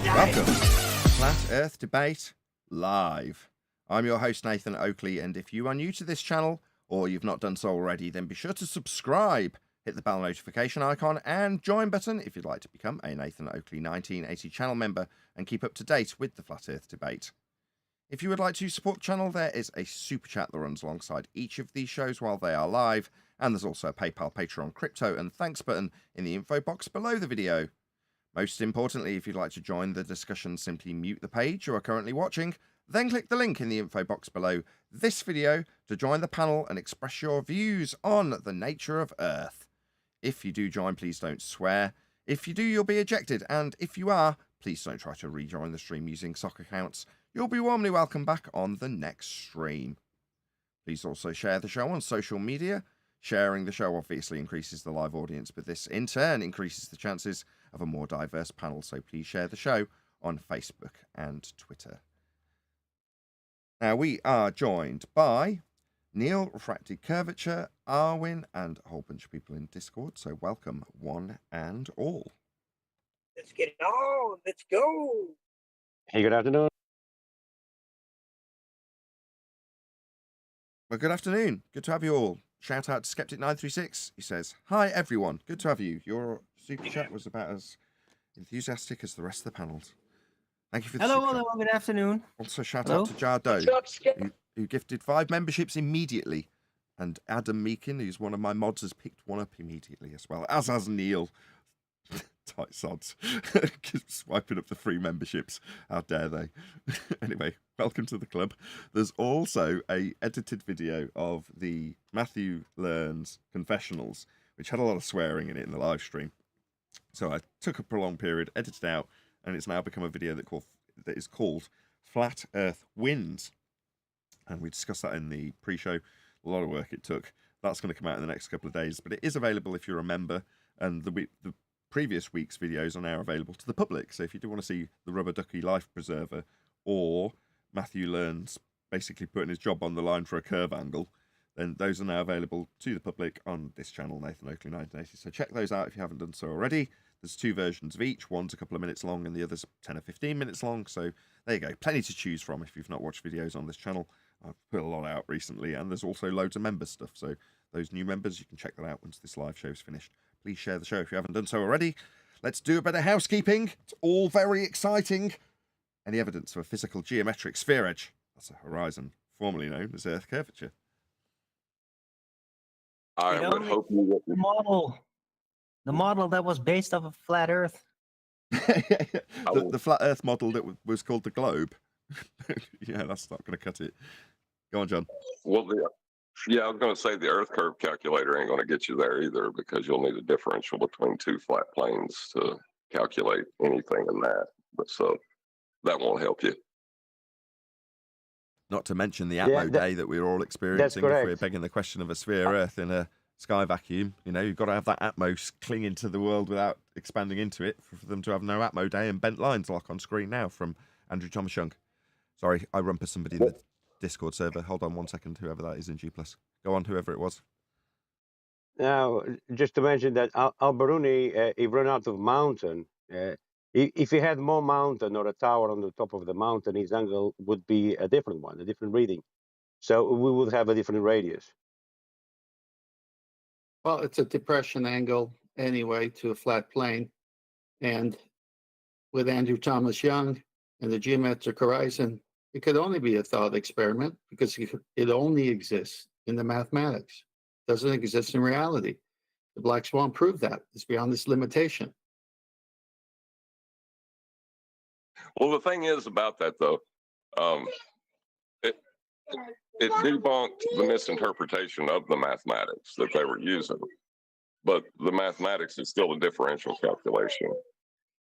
Welcome, Flat Earth Debate Live. I'm your host, Nathan Oakley, and if you are new to this channel, or you've not done so already, then be sure to subscribe, hit the bell notification icon, and join button if you'd like to become a Nathan Oakley 1980 channel member and keep up to date with the Flat Earth Debate. If you would like to support the channel, there is a super chat that runs alongside each of these shows while they are live, and there's also a PayPal, Patreon, crypto, and thanks button in the info box below the video. Most importantly, if you'd like to join the discussion, simply mute the page you are currently watching, then click the link in the info box below this video to join the panel and express your views on the nature of Earth. If you do join, please don't swear. If you do, you'll be ejected, and if you are, please don't try to rejoin the stream using sock accounts. You'll be warmly welcome back on the next stream. Please also share the show on social media. Sharing the show obviously increases the live audience, but this in turn increases the chances of a more diverse panel, so please share the show on Facebook and Twitter. Now, we are joined by Neil, Refracted Curvature, Arvin, and a whole bunch of people in Discord, so welcome one and all. Let's get it on. Let's go. Hey, good afternoon. Well, good afternoon. Good to have you all. Shout out to Skeptic936. He says, "Hi, everyone. Good to have you. Your super chat was about as enthusiastic as the rest of the panels. Thank you for the super chat. Hello, good afternoon. Also, shout Hello. out to Jardo, What's up, Skip? who gifted 5 memberships immediately. And Adam Meakin, who's one of my mods, has picked one up immediately as well, as has Neil." Tight sods. Keep swiping up the free memberships. How dare they? Anyway, welcome to the club. There's also a edited video of the Matthew Learns confessionals, which had a lot of swearing in it in the live stream. So I took a prolonged period, edited out, and it's now become a video that is called Flat Earth Wins. And we discussed that in the pre-show. A lot of work it took. That's going to come out in the next couple of days, but it is available if you're a member, and the previous week's videos are now available to the public. So if you do want to see the Rubber Ducky Life Preserver or Matthew Learns basically putting his job on the line for a curve angle, then those are now available to the public on this channel, Nathan Oakley 1980. So check those out if you haven't done so already. There's 2 versions of each. One's a couple of minutes long and the other's 10 or 15 minutes long. So there you go. Plenty to choose from if you've not watched videos on this channel. I've put a lot out recently, and there's also loads of member stuff. So those new members, you can check that out once this live show is finished. Please share the show if you haven't done so already. Let's do a bit of housekeeping. It's all very exciting. Any evidence of a physical geometric sphere edge? That's a horizon, formerly known as Earth curvature. I would hope you would. The model that was based off of flat Earth. The flat Earth model that was called the globe. Yeah, that's not going to cut it. Go on, John. Well, yeah, I was going to say the Earth curve calculator ain't going to get you there either, because you'll need a differential between 2 flat planes to calculate anything in that. But so that won't help you. Not to mention the Atmo day that we're all experiencing if we're begging the question of a sphere Earth in a sky vacuum. You know, you've got to have that Atmos clinging to the world without expanding into it for them to have no Atmo day, and bent lines like on screen now from Andrew Thomas Young. Sorry, I rumpus somebody in the Discord server. Hold on 1 second, whoever that is in G+. Go on, whoever it was. Now, just to mention that Al-Baruni, he ran out of mountain. If he had more mountain or a tower on the top of the mountain, his angle would be a different one, a different reading. So we would have a different radius. Well, it's a depression angle anyway to a flat plane. And with Andrew Thomas Young and the geometric horizon, it could only be a thought experiment because it only exists in the mathematics. It doesn't exist in reality. The black swan proved that. It's beyond this limitation. Well, the thing is about that, though, it debunked the misinterpretation of the mathematics that they were using. But the mathematics is still a differential calculation.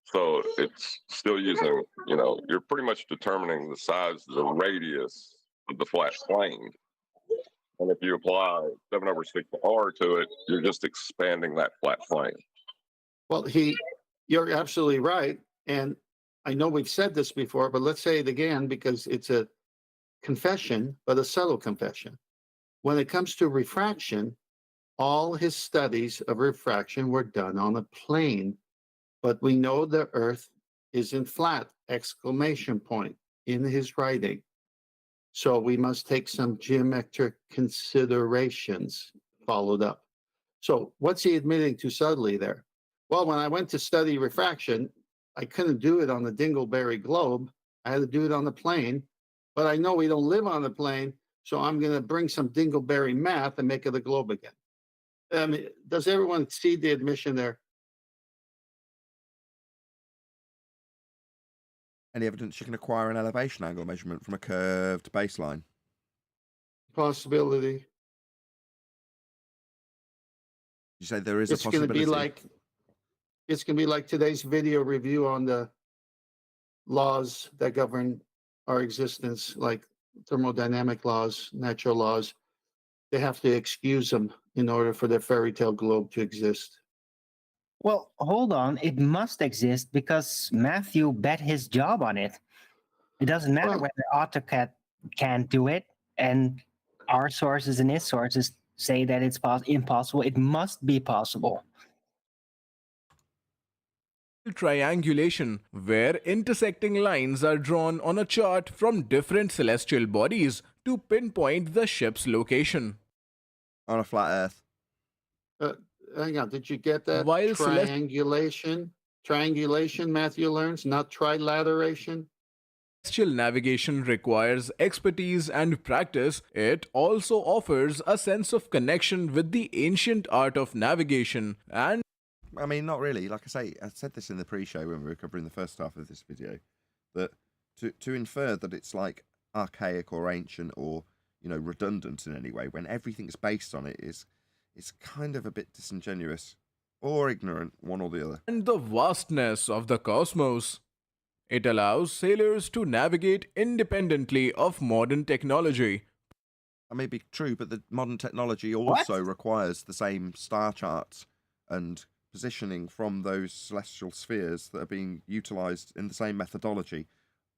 So it's still using, you know, you're pretty much determining the size, the radius of the flat plane. And if you apply 7/6R to it, you're just expanding that flat plane. Well, you're absolutely right. And I know we've said this before, but let's say it again because it's a confession, but a subtle confession. When it comes to refraction, all his studies of refraction were done on a plane. But we know the Earth isn't flat, exclamation point in his writing. So we must take some geometric considerations followed up. So what's he admitting to subtly there? Well, when I went to study refraction, I couldn't do it on the Dingleberry globe. I had to do it on the plane. But I know we don't live on the plane, so I'm going to bring some Dingleberry math and make it a globe again. I mean, does everyone see the admission there? Any evidence you can acquire an elevation angle measurement from a curved baseline? Possibility. You say there is a It's going to possibility. be like today's video review on the laws that govern our existence, like thermodynamic laws, natural laws. They have to excuse them in order for the fairy tale globe to exist. Well, hold on. It must exist because Matthew bet his job on it. It doesn't matter Well- whether AutoCAD can't do it, and our sources and his sources say that it's impossible. It must be possible. Triangulation, where intersecting lines are drawn on a chart from different celestial bodies to pinpoint the ship's location. On a flat Earth. Hang on, did you get that? While Triangulation, Matthew learns, not trilateration. Celestial navigation requires expertise and practice. It also offers a sense of connection with the ancient art of navigation and I mean, not really. Like I say, I said this in the pre-show when we were covering the first half of this video, that to infer that it's like archaic or ancient or, you know, redundant in any way when everything's based on it is kind of a bit disingenuous or ignorant, one or the other. and the vastness of the cosmos. It allows sailors to navigate independently of modern technology. That may be true, but the modern technology also requires the same star charts and positioning from those celestial spheres that are being utilized in the same methodology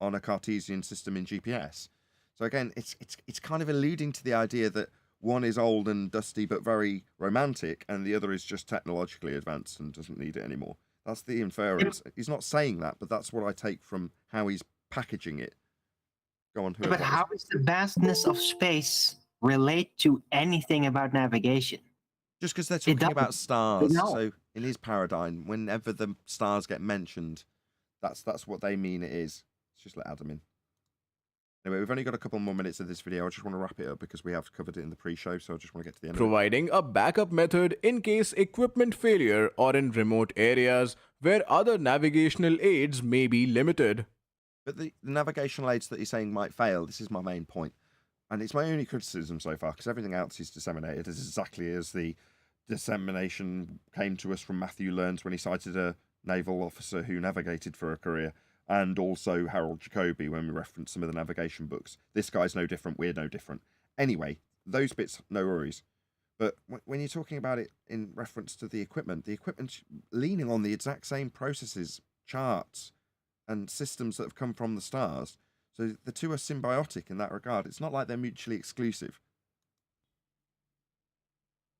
on a Cartesian system in GPS. So again, it's kind of alluding to the idea that one is old and dusty but very romantic, and the other is just technologically advanced and doesn't need it anymore. That's the inference. He's not saying that, but that's what I take from how he's packaging it. Go on. But whoever. how does the vastness of space relate to anything about navigation? Just because they're talking about doesn't. stars. No. So in his paradigm, whenever the stars get mentioned, that's what they mean it is. Let's just let Adam in. Anyway, we've only got a couple more minutes of this video. I just want to wrap it up because we have covered it in the pre-show, so I just want to get to the end of it. Providing a backup method in case equipment failure or in remote areas where other navigational aids may be limited. But the navigational aids that he's saying might fail, this is my main point. And it's my only criticism so far, because everything else is disseminated as exactly as the dissemination came to us from Matthew Learns when he cited a naval officer who navigated for a career, and also Harold Jacoby when we referenced some of the navigation books. This guy's no different, we're no different. Anyway, those bits, no worries. But when you're talking about it in reference to the equipment's leaning on the exact same processes, charts, and systems that have come from the stars. So the two are symbiotic in that regard. It's not like they're mutually exclusive.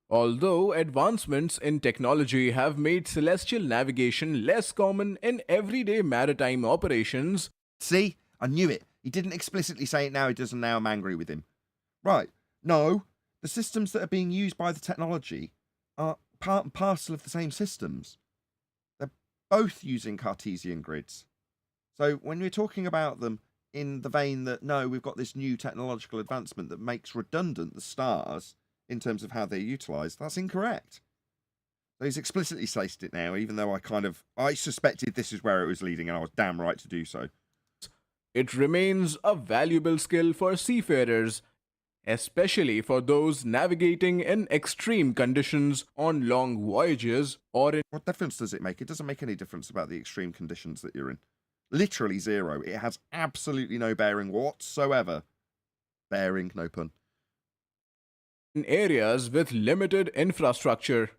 Although advancements in technology have made celestial navigation less common in everyday maritime operations, See? I knew it. He didn't explicitly say it now, he does, and now I'm angry with him. Right. No. The systems that are being used by the technology are part and parcel of the same systems. They're both using Cartesian grids. So when we're talking about them in the vein that, no, we've got this new technological advancement that makes redundant the stars in terms of how they're utilised, that's incorrect. So he's explicitly stated it now, even though I suspected this is where it was leading, and I was damn right to do so. it remains a valuable skill for seafarers, especially for those navigating in extreme conditions on long voyages or in What difference does it make? It doesn't make any difference about the extreme conditions that you're in. Literally zero. It has absolutely no bearing whatsoever. Bearing, no pun. areas with limited infrastructure.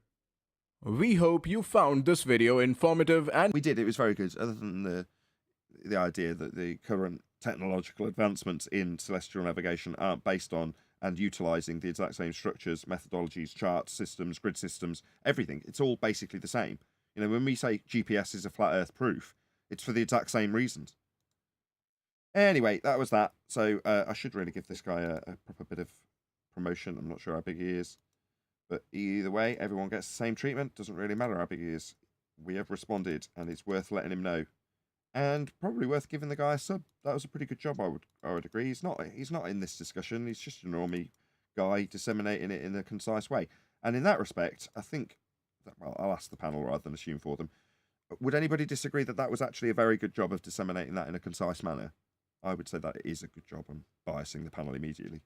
We hope you found this video informative and We did. It was very good. Other than the idea that the current technological advancements in celestial navigation aren't based on and utilising the exact same structures, methodologies, charts, systems, grid systems, everything. It's all basically the same. You know, when we say GPS is a flat Earth proof, It's for the exact same reasons. Anyway, that was that. So I should really give this guy a proper bit of promotion. I'm not sure how big he is. But either way, everyone gets the same treatment. Doesn't really matter how big he is. We have responded, and it's worth letting him know. And probably worth giving the guy a sub. That was a pretty good job, I would agree. He's not in this discussion. He's just a normie guy disseminating it in a concise way. And in that respect, I think, well, I'll ask the panel rather than assume for them. Would anybody disagree that that was actually a very good job of disseminating that in a concise manner? I would say that it is a good job. I'm biasing the panel immediately.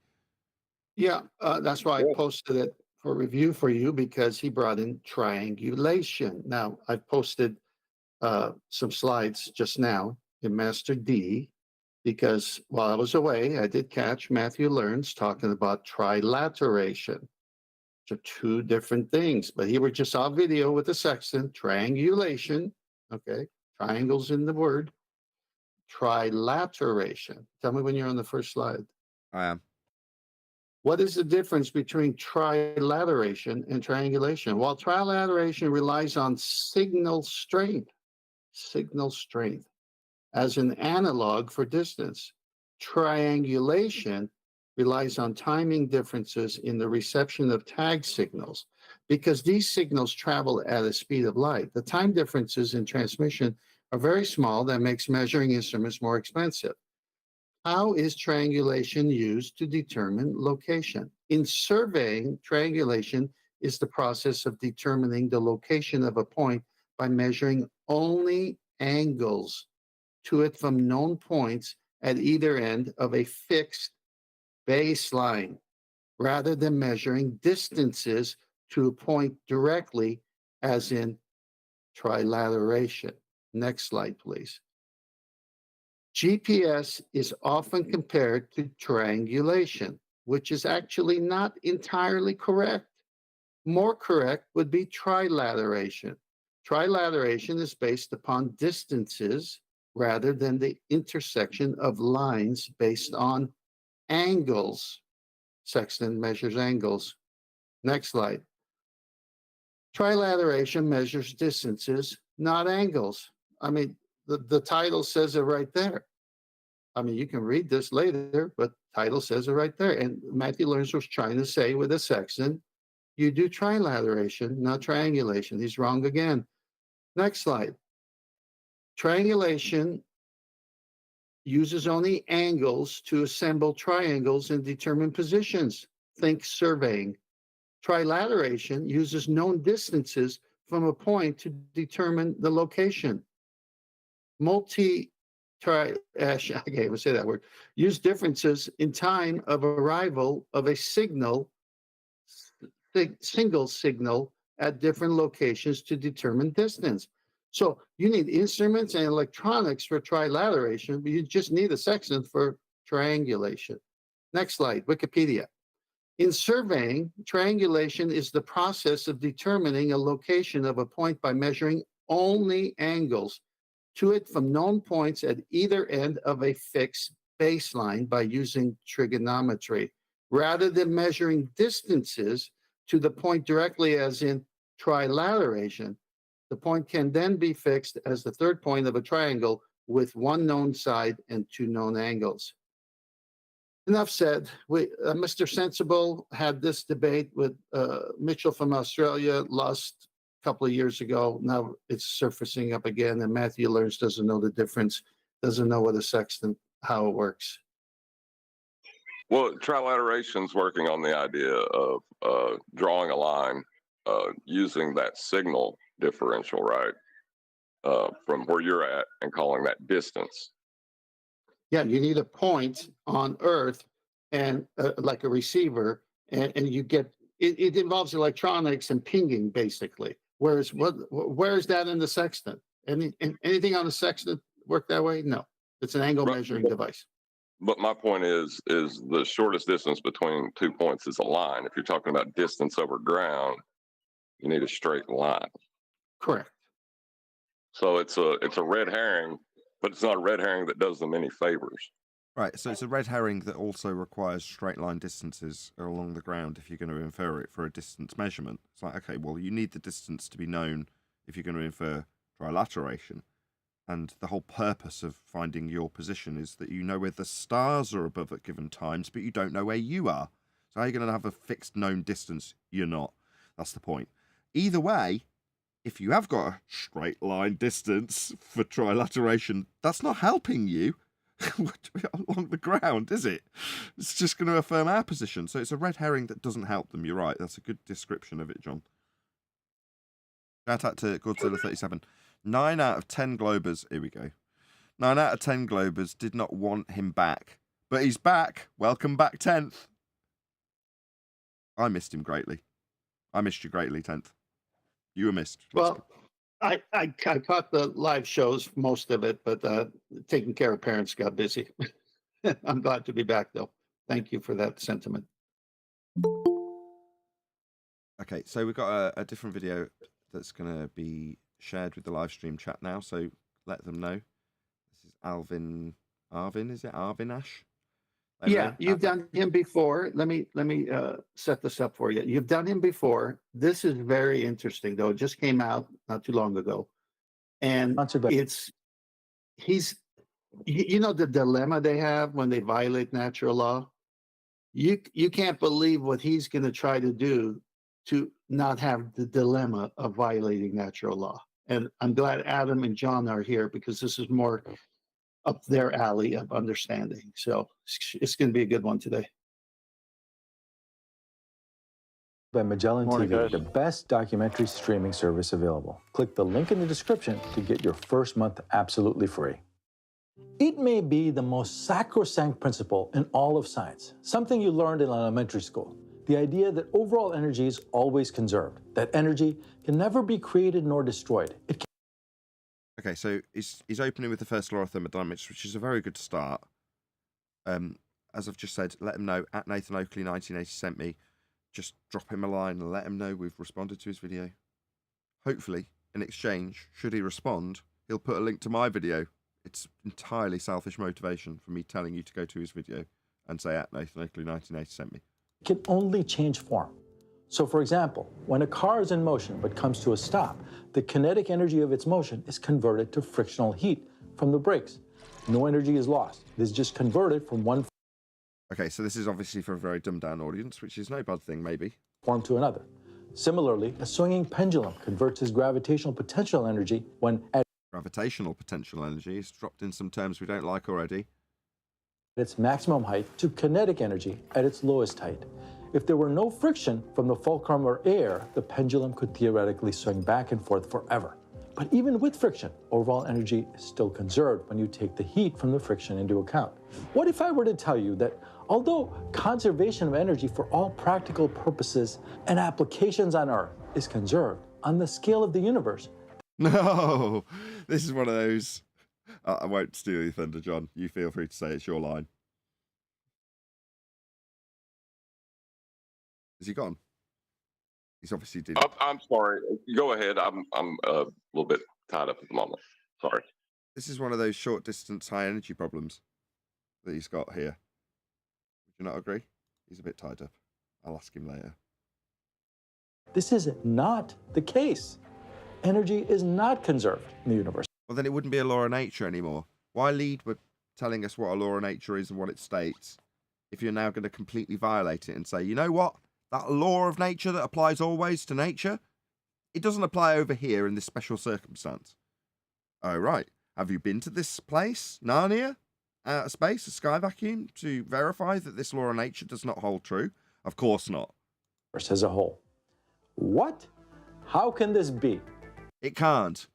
Yeah, that's why I posted it for review for you, because he brought in triangulation. Now, I've posted some slides just now in Master D, because while I was away, I did catch Matthew Learns talking about trilateration. Which are two different things, but here we just saw a video with the sextant, triangulation, okay, triangles in the word, trilateration. Tell me when you're on the first slide. I am. What is the difference between trilateration and triangulation? Well, trilateration relies on signal strength as an analog for distance. Triangulation relies on timing differences in the reception of tag signals, because these signals travel at a speed of light. The time differences in transmission are very small. That makes measuring instruments more expensive. How is triangulation used to determine location? In surveying, triangulation is the process of determining the location of a point by measuring only angles to it from known points at either end of a fixed baseline, rather than measuring distances to a point directly, as in trilateration. Next slide, please. GPS is often compared to triangulation, which is actually not entirely correct. More correct would be trilateration. Trilateration is based upon distances rather than the intersection of lines based on angles. Sextant measures angles. Next slide. Trilateration measures distances, not angles. I mean, the title says it right there. I mean, you can read this later, but title says it right there. And Matthew Learns was trying to say with a sextant, you do trilateration, not triangulation. He's wrong again. Next slide. Triangulation uses only angles to assemble triangles and determine positions. Think surveying. Trilateration uses known distances from a point to determine the location. I can't even say that word. Use differences in time of arrival of a single signal at different locations to determine distance. So you need instruments and electronics for trilateration, but you just need a sextant for triangulation. Next slide, Wikipedia. In surveying, triangulation is the process of determining a location of a point by measuring only angles to it from known points at either end of a fixed baseline by using trigonometry, rather than measuring distances to the point directly, as in trilateration. The point can then be fixed as the third point of a triangle with one known side and two known angles. Enough said. Mr. Sensible had this debate with Mitchell from Australia, lost a couple of years ago. Now it's surfacing up again, and Matthew Learns doesn't know the difference, doesn't know what a sextant, how it works. Well, trilateration's working on the idea of drawing a line using that signal differential, right, from where you're at, and calling that distance. Yeah, you need a point on Earth and like a receiver, and you get it involves electronics and pinging basically. Whereas where is that in the sextant? Anything on the sextant work that way? No, it's an angle measuring device. But my point is the shortest distance between 2 points is a line. If you're talking about distance over ground, you need a straight line. Correct. So it's a red herring, but it's not a red herring that does them any favors. Right, so it's a red herring that also requires straight line distances along the ground if you're going to infer it for a distance measurement. It's like, okay, well, you need the distance to be known if you're going to infer trilateration. And the whole purpose of finding your position is that you know where the stars are above at given times, but you don't know where you are. So how are you going to have a fixed known distance? You're not. That's the point. Either way, if you have got a straight line distance for trilateration, that's not helping you along the ground, is it? It's just going to affirm our position. So it's a red herring that doesn't help them. You're right. That's a good description of it, John. Shout out to Godzilla37. 9 out of 10 Globers, here we go. 9 out of 10 Globers did not want him back. But he's back. Welcome back, 10th. I missed him greatly. I missed you greatly, 10th. You were missed. Well, I caught the live shows, most of it, but taking care of parents got busy. I'm glad to be back, though. Thank you for that sentiment. Okay, so we've got a different video that's going to be shared with the live stream chat now, so let them know. This is Arvin, is it? Arvin Ash? Yeah, you've done him before. Let me set this up for you. You've done him before. This is very interesting, though. It just came out not too long ago, and he's you know the dilemma they have when they violate natural law. You can't believe what he's going to try to do to not have the dilemma of violating natural law. And I'm glad Adam and John are here because this is more up their alley of understanding. So it's going to be a good one today. By Magellan Morning, TV, guys. the best documentary streaming service available. Click the link in the description to get your first month absolutely free. It may be the most sacrosanct principle in all of science, something you learned in elementary school. The idea that overall energy is always conserved, that energy can never be created nor destroyed. Okay, so he's opening with the first law of thermodynamics, which is a very good start. As I've just said, let him know, at Nathan Oakley 1980 sent me. Just drop him a line and let him know we've responded to his video. Hopefully, in exchange, should he respond, he'll put a link to my video. It's entirely selfish motivation for me telling you to go to his video and say, at Nathan Oakley 1980 sent me. It can only change form. So for example, when a car is in motion but comes to a stop, the kinetic energy of its motion is converted to frictional heat from the brakes. No energy is lost. It is just converted from one Okay, so this is obviously for a very dumbed down audience, which is no bad thing, maybe. form to another. Similarly, a swinging pendulum converts its gravitational potential energy when at Gravitational potential energy is dropped in some terms we don't like already. its maximum height to kinetic energy at its lowest height. If there were no friction from the fulcrum or air, the pendulum could theoretically swing back and forth forever. But even with friction, overall energy is still conserved when you take the heat from the friction into account. What if I were to tell you that although conservation of energy for all practical purposes and applications on Earth is conserved, on the scale of the universe, No, this is one of those. I won't steal your thunder, John. You feel free to say it's your line. Is he gone? He's obviously did. I'm sorry. Go ahead. I'm a little bit tied up at the moment. Sorry. This is one of those short distance high energy problems that he's got here. Would you not agree? He's a bit tied up. I'll ask him later. this is not the case. Energy is not conserved in the universe. Well, then it wouldn't be a law of nature anymore. Why lead with telling us what a law of nature is and what it states if you're now going to completely violate it and say, you know what? That law of nature that applies always to nature, it doesn't apply over here in this special circumstance. Oh, right. Have you been to this place, Narnia, outer space, a sky vacuum, to verify that this law of nature does not hold true? Of course not. As a whole. What? How can this be? It can't.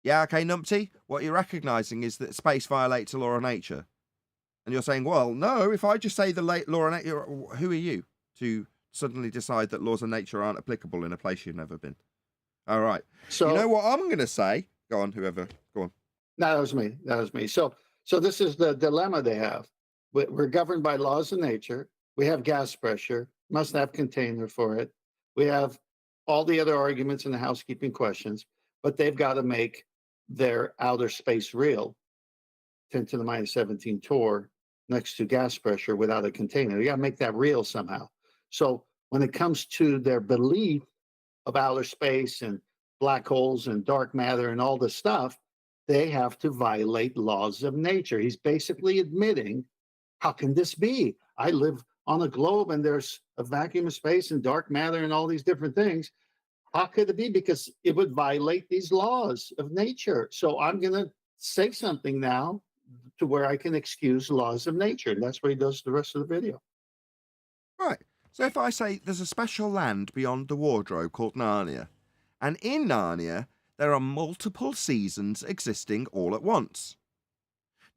Yeah, okay, Numpty, what you're recognising is that space violates a law of nature. And you're saying, well, no, if I just say the law of nature, who are you to suddenly decide that laws of nature aren't applicable in a place you've never been? All right. So you know what I'm going to say? Go on, whoever. Go on. that was me. That was me. So this is the dilemma they have. We're governed by laws of nature. We have gas pressure, must have container for it. We have all the other arguments and the housekeeping questions, but they've got to make their outer space real. 10 to the minus 17 torr next to gas pressure without a container. You got to make that real somehow. So when it comes to their belief of outer space and black holes and dark matter and all this stuff, they have to violate laws of nature. He's basically admitting, how can this be? I live on a globe and there's a vacuum of space and dark matter and all these different things. How could it be? Because it would violate these laws of nature. So I'm going to say something now to where I can excuse laws of nature. And that's what he does the rest of the video. Right. So if I say there's a special land beyond the wardrobe called Narnia, and in Narnia there are multiple seasons existing all at once.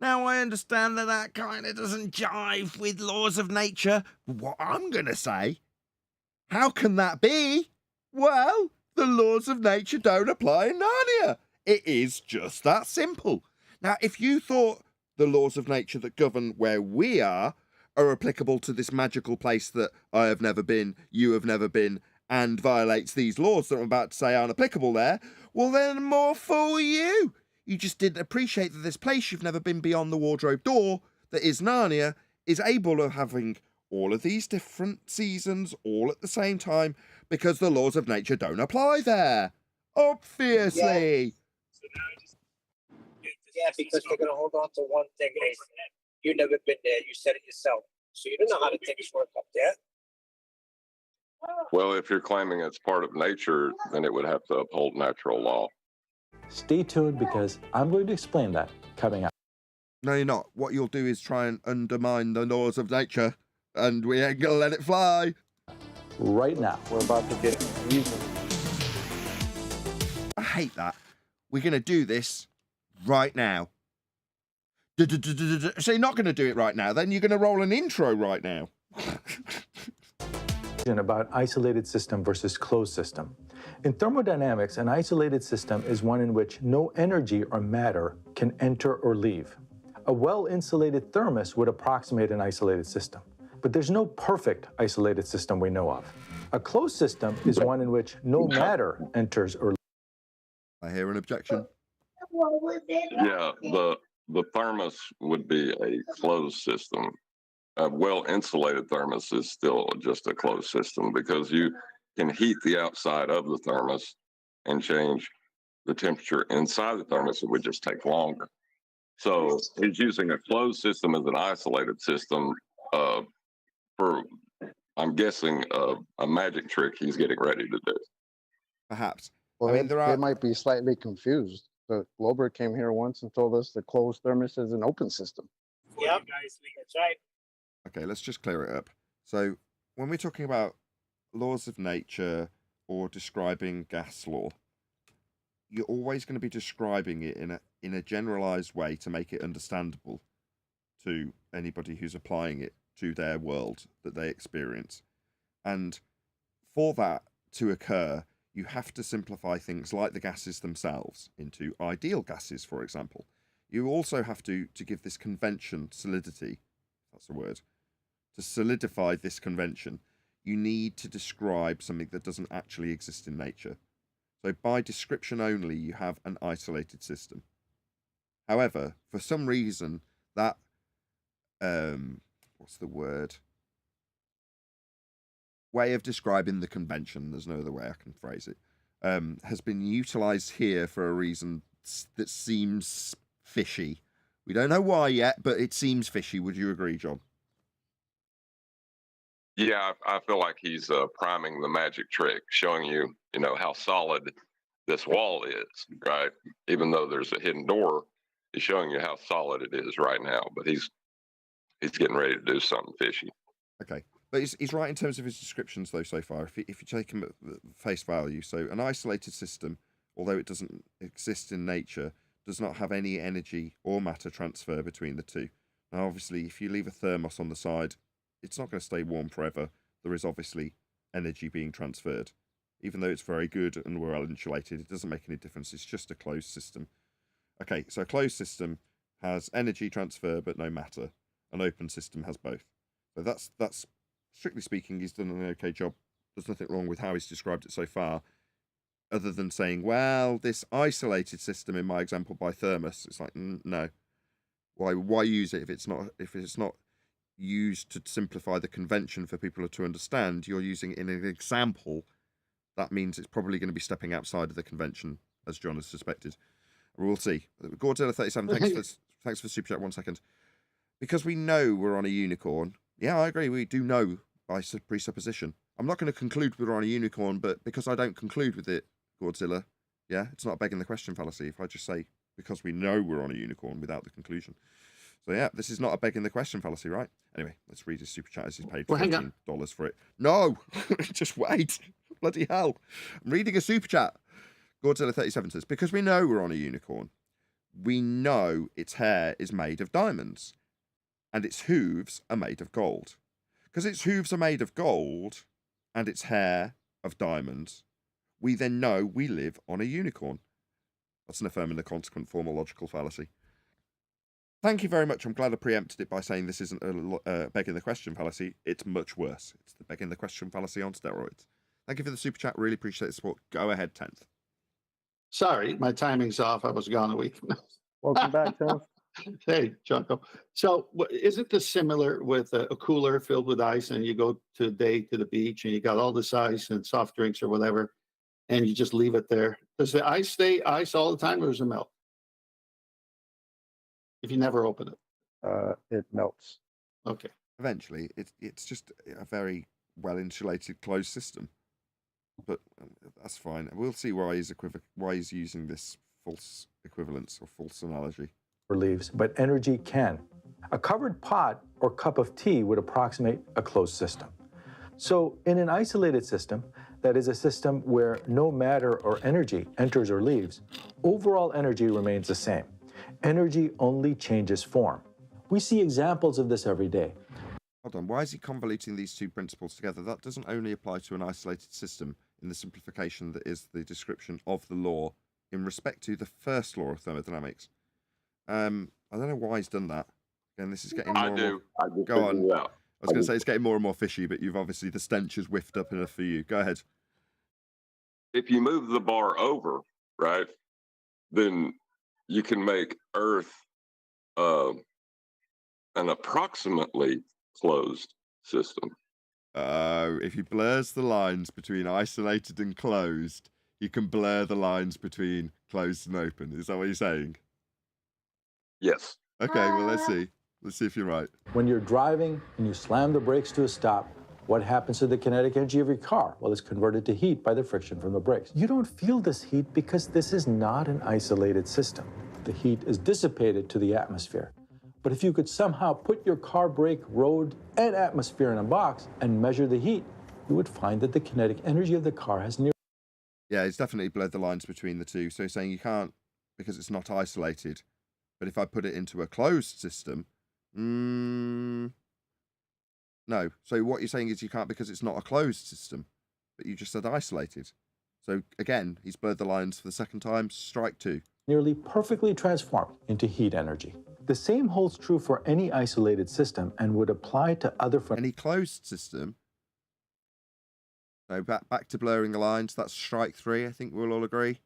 Now I understand that that kind of doesn't jive with laws of nature, but what I'm going to say, how can that be? Well, the laws of nature don't apply in Narnia. It is just that simple. Now, if you thought the laws of nature that govern where we are applicable to this magical place that I have never been, you have never been, and violates these laws that I'm about to say aren't applicable there, well then more fool you. You just didn't appreciate that this place you've never been beyond the wardrobe door, that is Narnia, is able of having all of these different seasons all at the same time because the laws of nature don't apply there. Obviously. Yeah, because they're going to hold on to one thing. You've never been there. You said it yourself. So you don't know how to things work up there. Well, if you're claiming it's part of nature, then it would have to uphold natural law. Stay tuned because I'm going to explain that coming up. No, you're not. What you'll do is try and undermine the laws of nature, and we ain't going to let it fly. Right now. We're about to get music. I hate that. We're going to do this right now. So you're not going to do it right now, then you're going to roll an intro right now. About isolated system versus closed system. In thermodynamics, an isolated system is one in which no energy or matter can enter or leave. A well-insulated thermos would approximate an isolated system, but there's no perfect isolated system we know of. A closed system is one in which no matter enters or leaves. I hear an objection. Yeah, the thermos would be a closed system. A well-insulated thermos is still just a closed system because you can heat the outside of the thermos and change the temperature inside the thermos. It would just take longer. So he's using a closed system as an isolated system for, I'm guessing, a magic trick he's getting ready to do. Perhaps. Well, I mean, they might be slightly confused. The Glober came here once and told us the closed thermos is an open system. Yep, that's right. Okay, let's just clear it up. So when we're talking about laws of nature or describing gas law, you're always going to be describing it in a generalized way to make it understandable to anybody who's applying it to their world that they experience. And for that to occur, you have to simplify things like the gases themselves into ideal gases, for example. You also have to give this convention solidity, if that's a word. To solidify this convention, you need to describe something that doesn't actually exist in nature. So by description only, you have an isolated system. However, for some reason, that, what's the word? Way of describing the convention, there's no other way I can phrase it, has been utilized here for a reason that seems fishy. We don't know why yet, but it seems fishy. Would you agree, John? Yeah, I feel like he's priming the magic trick, showing you, how solid this wall is, right? Even though there's a hidden door, he's showing you how solid it is right now. But he's getting ready to do something fishy. Okay, but he's right in terms of his descriptions, though, so far. If you take him at face value, so an isolated system, although it doesn't exist in nature, does not have any energy or matter transfer between the two. Now, obviously, if you leave a thermos on the side, it's not going to stay warm forever. There is obviously energy being transferred. Even though it's very good and well insulated, it doesn't make any difference. It's just a closed system. Okay, so a closed system has energy transfer but no matter. An open system has both. So that's strictly speaking, he's done an okay job. There's nothing wrong with how he's described it so far, other than saying, well, this isolated system in my example by thermos, it's like, no. Why use it if it's not used to simplify the convention for people to understand? You're using it in an example. That means it's probably going to be stepping outside of the convention, as John has suspected. We'll see. Godzilla37, thanks for super chat. 1 second. Because we know we're on a unicorn. Yeah, I agree. We do know by presupposition. I'm not going to conclude we're on a unicorn, but because I don't conclude with it, Godzilla, yeah, it's not begging the question fallacy if I just say because we know we're on a unicorn without the conclusion. So yeah, this is not a begging the question fallacy, right? Anyway, let's read his super chat as he's paid $14 for it. No, just wait. Bloody hell. I'm reading a super chat. Godzilla37 says, because we know we're on a unicorn, we know its hair is made of diamonds and its hooves are made of gold. Because its hooves are made of gold and its hair of diamonds, we then know we live on a unicorn. That's an affirming the consequent formal logical fallacy. Thank you very much. I'm glad I preempted it by saying this isn't a begging the question fallacy. It's much worse. It's the begging the question fallacy on steroids. Thank you for the super chat. Really appreciate the support. Go ahead, 10th. Sorry, my timing's off. I was gone a week. Welcome back, Tim. Hey, Jocko. So isn't this similar with a cooler filled with ice and you go to a day to the beach and you got all this ice and soft drinks or whatever, and you just leave it there? Does the ice stay ice all the time or does it melt? If you never open it. It melts. Okay. Eventually, it's just a very well-insulated closed system. But that's fine. We'll see why he's using this false equivalence or false analogy. Or leaves, but energy can. A covered pot or cup of tea would approximate a closed system. So in an isolated system, that is a system where no matter or energy enters or leaves, overall energy remains the same. Energy only changes form. We see examples of this every day. Hold on, why is he convoluting these two principles together? That doesn't only apply to an isolated system in the simplification that is the description of the law in respect to the first law of thermodynamics. I don't know why he's done that. Again, this is getting more and more... I do. Go on. I was going to say it's getting more and more fishy, but you've obviously, the stench has whiffed up enough for you. Go ahead. If you move the bar over, right, then you can make Earth an approximately closed system. If he blurs the lines between isolated and closed, you can blur the lines between closed and open. Is that what you're saying? Yes. Okay, well, let's see. Let's see if you're right. When you're driving and you slam the brakes to a stop, what happens to the kinetic energy of your car? Well, it's converted to heat by the friction from the brakes. You don't feel this heat because this is not an isolated system. The heat is dissipated to the atmosphere. But if you could somehow put your car brake, road, and atmosphere in a box and measure the heat, you would find that the kinetic energy of the car has near... Yeah, it's definitely blurred the lines between the two. So he's saying you can't because it's not isolated. But if I put it into a closed system, no. So what you're saying is you can't because it's not a closed system, but you just said isolated. So again, he's blurred the lines for the second time. Strike two. Nearly perfectly transformed into heat energy. The same holds true for any isolated system and would apply to other... Any closed system. So back to blurring the lines. That's strike three. I think we'll all agree.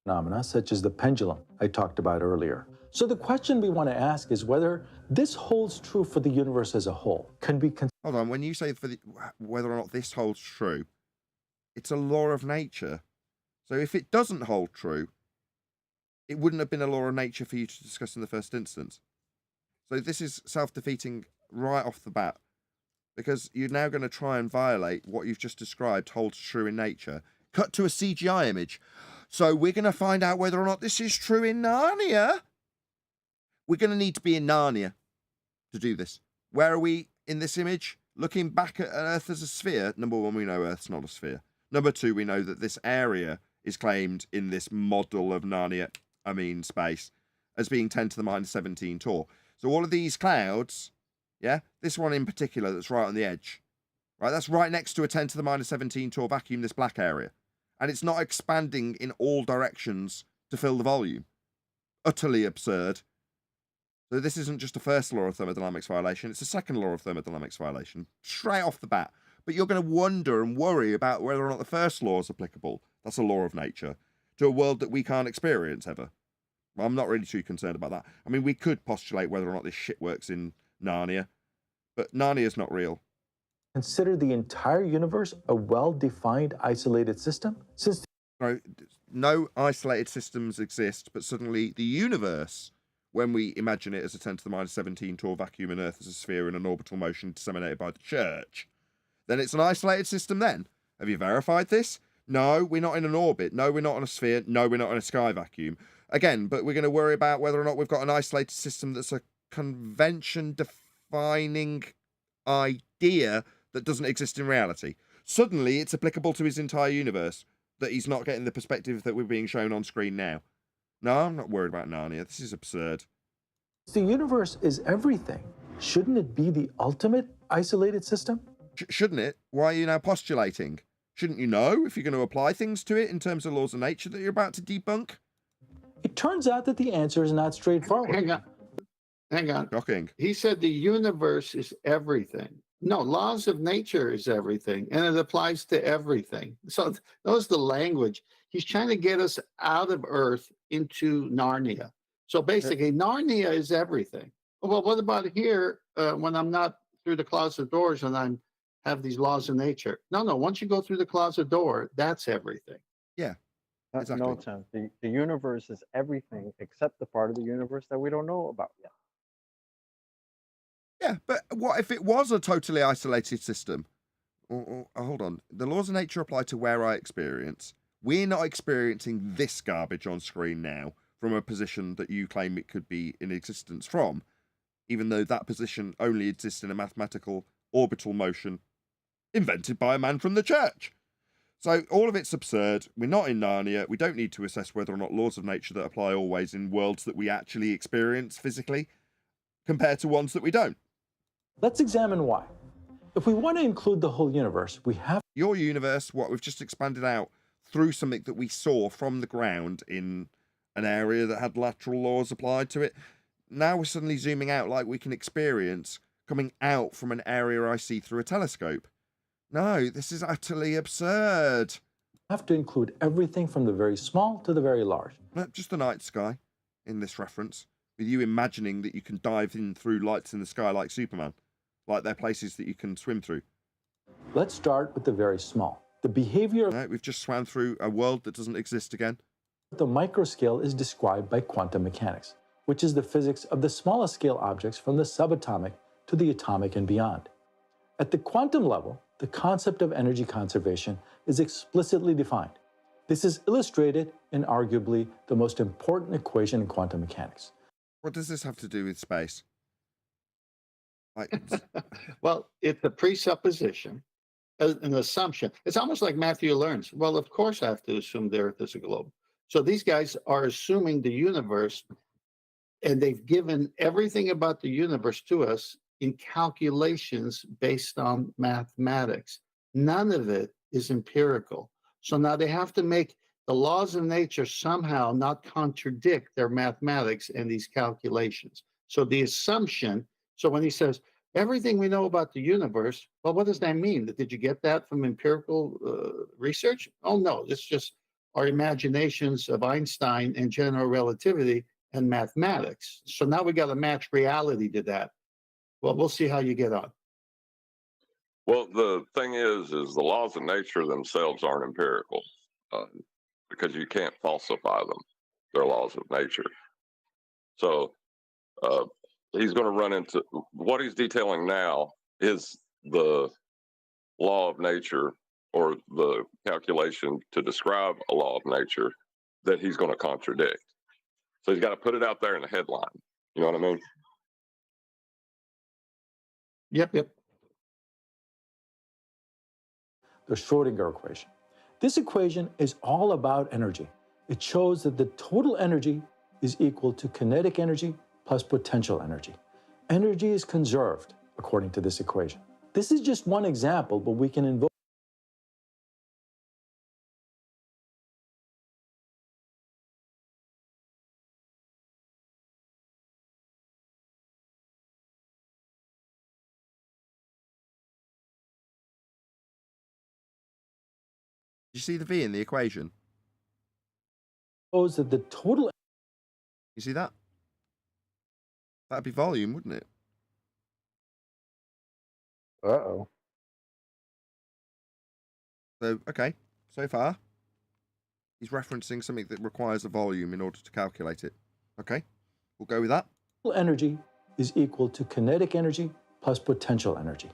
Phenomena such as the pendulum I talked about earlier. So the question we want to ask is whether this holds true for the universe as a whole. Hold on, when you say whether or not this holds true, it's a law of nature. So if it doesn't hold true, it wouldn't have been a law of nature for you to discuss in the first instance. So this is self-defeating right off the bat, because you're now going to try and violate what you've just described holds true in nature. Cut to a CGI image. So we're going to find out whether or not this is true in Narnia. We're going to need to be in Narnia to do this. Where are we in this image? Looking back at Earth as a sphere. Number one, we know Earth's not a sphere. Number two, we know that this area is claimed in this model of Narnia, space, as being 10 to the minus 17 tall. So all of these clouds, yeah, this one in particular that's right on the edge, right, that's right next to a 10 to the minus 17 tall vacuum, this black area. And it's not expanding in all directions to fill the volume. Utterly absurd. So this isn't just a first law of thermodynamics violation, it's a second law of thermodynamics violation, straight off the bat. But you're going to wonder and worry about whether or not the first law is applicable. That's a law of nature. To a world that we can't experience ever. Well, I'm not really too concerned about that. I mean, we could postulate whether or not this shit works in Narnia, but Narnia's not real. Consider the entire universe a well-defined isolated system? So no isolated systems exist, but suddenly the universe, when we imagine it as a 10 to the minus 17 tall vacuum and Earth as a sphere in an orbital motion disseminated by the church, then it's an isolated system then. Have you verified this? No, we're not in an orbit. No, we're not on a sphere. No, we're not in a sky vacuum. Again, but we're going to worry about whether or not we've got an isolated system that's a convention-defining idea that doesn't exist in reality. Suddenly, it's applicable to his entire universe, that he's not getting the perspective that we're being shown on screen now. No, I'm not worried about Narnia. This is absurd. The universe is everything. Shouldn't it be the ultimate isolated system? Shouldn't it? Why are you now postulating? Shouldn't you know if you're going to apply things to it in terms of laws of nature that you're about to debunk? It turns out that the answer is not straightforward. Hang on. Shocking. He said the universe is everything. No, laws of nature is everything, and it applies to everything. So that was the language. He's trying to get us out of Earth into Narnia. So basically, Narnia is everything. Well, what about here when I'm not through the closet doors and I'm have these laws of nature? No. Once you go through the closet door, that's everything. Yeah. Exactly. No, Tim. The universe is everything except the part of the universe that we don't know about yet. Yeah, but what if it was a totally isolated system? Hold on. The laws of nature apply to where I experience. We're not experiencing this garbage on screen now from a position that you claim it could be in existence from, even though that position only exists in a mathematical orbital motion invented by a man from the church. So all of it's absurd. We're not in Narnia. We don't need to assess whether or not laws of nature that apply always in worlds that we actually experience physically compared to ones that we don't. Let's examine why. If we want to include the whole universe, we have... Your universe, what we've just expanded out through something that we saw from the ground in an area that had lateral laws applied to it. Now we're suddenly zooming out like we can experience coming out from an area I see through a telescope. No, this is utterly absurd. Have to include everything from the very small to the very large. Not just the night sky in this reference, with you imagining that you can dive in through lights in the sky like Superman, like they're places that you can swim through. Let's start with the very small. The behavior No, we've just swam through a world that doesn't exist again. at the microscale is described by quantum mechanics, which is the physics of the smallest scale objects from the subatomic to the atomic and beyond. At the quantum level, the concept of energy conservation is explicitly defined. This is illustrated in arguably the most important equation in quantum mechanics. What does this have to do with space? Well, it's a presupposition, an assumption. It's almost like Matthew learns. Well, of course I have to assume the Earth is a globe. So these guys are assuming the universe, and they've given everything about the universe to us in calculations based on mathematics. None of it is empirical. So now they have to make the laws of nature somehow not contradict their mathematics and these calculations. So the assumption, so when he says, everything we know about the universe, well, what does that mean? Did you get that from empirical research? Oh, no, it's just our imaginations of Einstein and general relativity and mathematics. So now we got to match reality to that. Well, we'll see how you get on. Well, the thing is the laws of nature themselves aren't empirical because you can't falsify them. They're laws of nature. So he's going to run into what he's detailing now is the law of nature or the calculation to describe a law of nature that he's going to contradict. So he's got to put it out there in the headline. You know what I mean? Yep. The Schrodinger equation. This equation is all about energy. It shows that the total energy is equal to kinetic energy plus potential energy. Energy is conserved according to this equation. This is just one example, but we can invoke. You see the V in the equation? Shows that the total. You see that? That'd be volume, wouldn't it? Uh-oh. So, okay, so far. He's referencing something that requires a volume in order to calculate it. Okay, we'll go with that. Energy is equal to kinetic energy plus potential energy.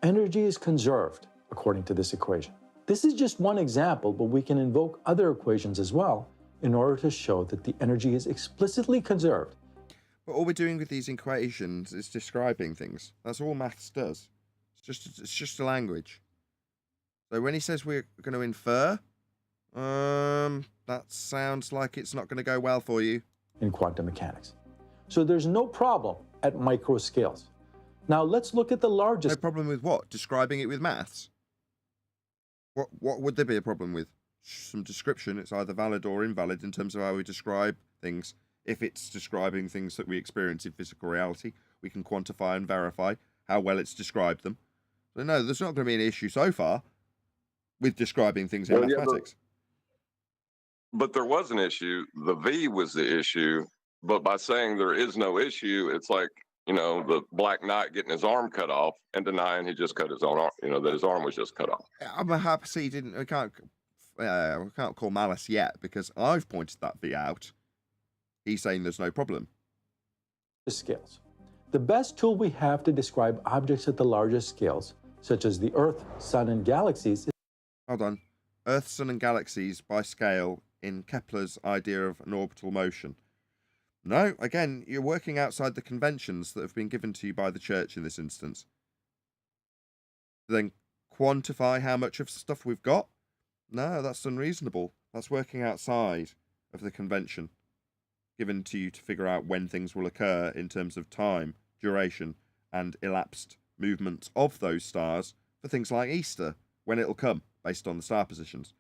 Energy is conserved, according to this equation. This is just one example, but we can invoke other equations as well in order to show that the energy is explicitly conserved. But all we're doing with these equations is describing things. That's all maths does. It's just a language. So when he says we're going to infer, that sounds like it's not going to go well for you. In quantum mechanics. So there's no problem at micro scales. Now let's look at the largest. No problem with what? Describing it with maths? What would there be a problem with? Some description. It's either valid or invalid in terms of how we describe things. If it's describing things that we experience in physical reality, we can quantify and verify how well it's described them. So no, there's not going to be an issue so far with describing things in mathematics. But there was an issue. The V was the issue. But by saying there is no issue, it's like, you know, the Black Knight getting his arm cut off and denying he just cut his own arm, you know, that his arm was just cut off. I'm happy to see he didn't. We can't call malice yet because I've pointed that V out. He's saying there's no problem. Scales. The best tool we have to describe objects at the largest scales, such as the Earth, Sun, and galaxies. Hold on. Earth, Sun, and galaxies by scale in Kepler's idea of an orbital motion. No, again, you're working outside the conventions that have been given to you by the church in this instance. Then quantify how much of stuff we've got? No, that's unreasonable. That's working outside of the convention given to you to figure out when things will occur in terms of time, duration, and elapsed movements of those stars for things like Easter, when it'll come, based on the star positions.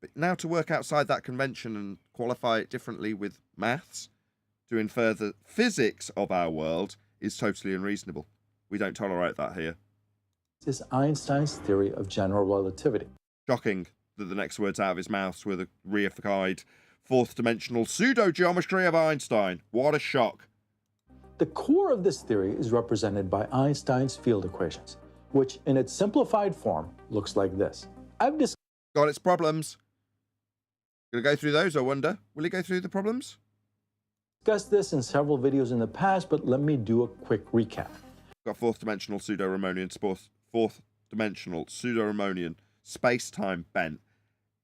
But now to work outside that convention and qualify it differently with maths, to infer the physics of our world, is totally unreasonable. We don't tolerate that here. Is Einstein's theory of general relativity. Shocking that the next words out of his mouth were the reified fourth-dimensional pseudo-geometry of Einstein. What a shock. The core of this theory is represented by Einstein's field equations, which in its simplified form looks like this. I've got its problems. Gonna go through those, I wonder. Will he go through the problems? Discussed this in several videos in the past, but let me do a quick recap. Got fourth-dimensional pseudo-Riemannian space-time bent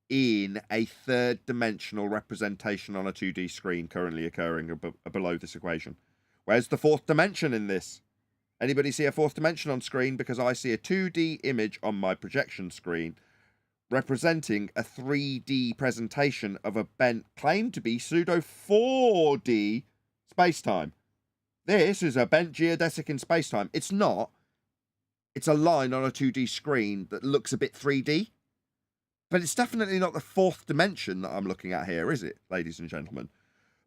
in a third-dimensional representation on a 2D screen currently occurring below this equation. Where's the fourth dimension in this? Anybody see a fourth dimension on screen? Because I see a 2D image on my projection screen representing a 3D presentation of a bent claimed to be pseudo-4D space-time. This is a bent geodesic in space-time. It's not. It's a line on a 2D screen that looks a bit 3D. But it's definitely not the fourth dimension that I'm looking at here, is it, ladies and gentlemen?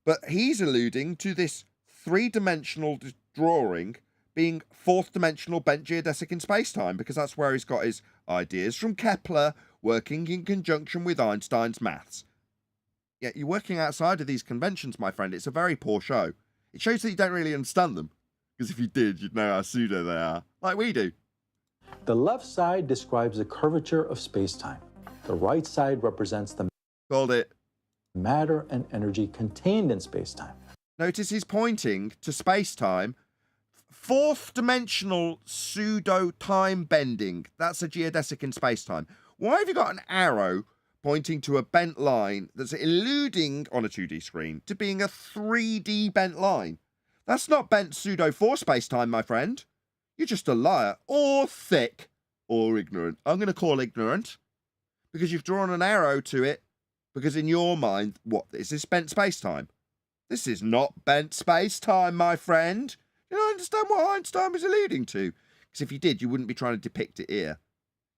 But he's alluding to this three-dimensional drawing being fourth-dimensional bent geodesic in space-time, because that's where he's got his ideas from Kepler working in conjunction with Einstein's maths. Yet you're working outside of these conventions, my friend. It's a very poor show. It shows that you don't really understand them, because if you did, you'd know how pseudo they are, like we do. The left side describes the curvature of space-time. The right side represents the Called it. Matter and energy contained in space-time. Notice he's pointing to space-time. Fourth-dimensional pseudo-time bending. That's a geodesic in space-time. Why have you got an arrow pointing to a bent line that's alluding on a 2D screen to being a 3D bent line? That's not bent pseudo-4 space-time, my friend. You're just a liar, or thick, or ignorant. I'm going to call ignorant, because you've drawn an arrow to it, because in your mind, what, is this bent space-time? This is not bent space-time, my friend. You don't understand what Einstein was alluding to. Because if you did, you wouldn't be trying to depict it here.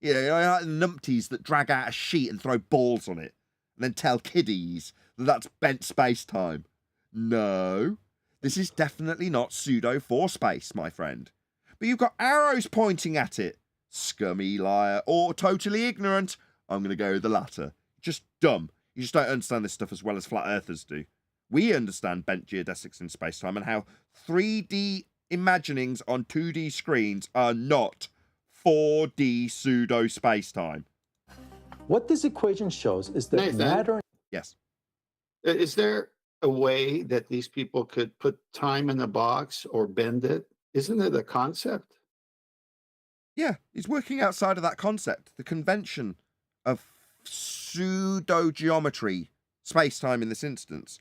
You know, like the numpties that drag out a sheet and throw balls on it, and then tell kiddies that that's bent space-time. No, this is definitely not pseudo-4 space, my friend. But you've got arrows pointing at it. Scummy liar, or totally ignorant. I'm going to go with the latter. Just dumb. You just don't understand this stuff as well as flat earthers do. We understand bent geodesics in space-time and how 3D imaginings on 2D screens are not 4D pseudo space-time. What this equation shows is that Nathan. matter... Yes. Is there a way that these people could put time in a box or bend it? Isn't it a concept? Yeah, he's working outside of that concept. The convention of pseudo-geometry, space-time in this instance,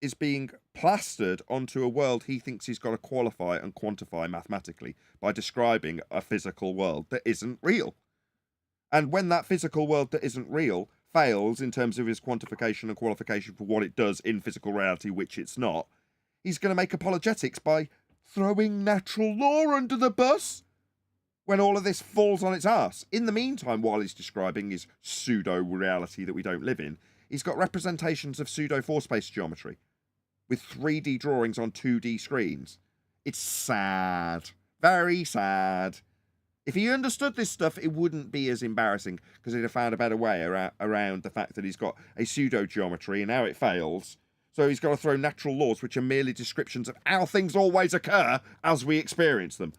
is being plastered onto a world he thinks he's got to qualify and quantify mathematically by describing a physical world that isn't real. And when that physical world that isn't real fails in terms of his quantification and qualification for what it does in physical reality, which it's not, he's going to make apologetics by throwing natural law under the bus when all of this falls on its arse. In the meantime, while he's describing his pseudo-reality that we don't live in, he's got representations of pseudo-four-space geometry with 3D drawings on 2D screens. It's sad. Very sad. If he understood this stuff, it wouldn't be as embarrassing because he'd have found a better way around the fact that he's got a pseudo-geometry and now it fails. So he's got to throw natural laws, which are merely descriptions of how things always occur as we experience them.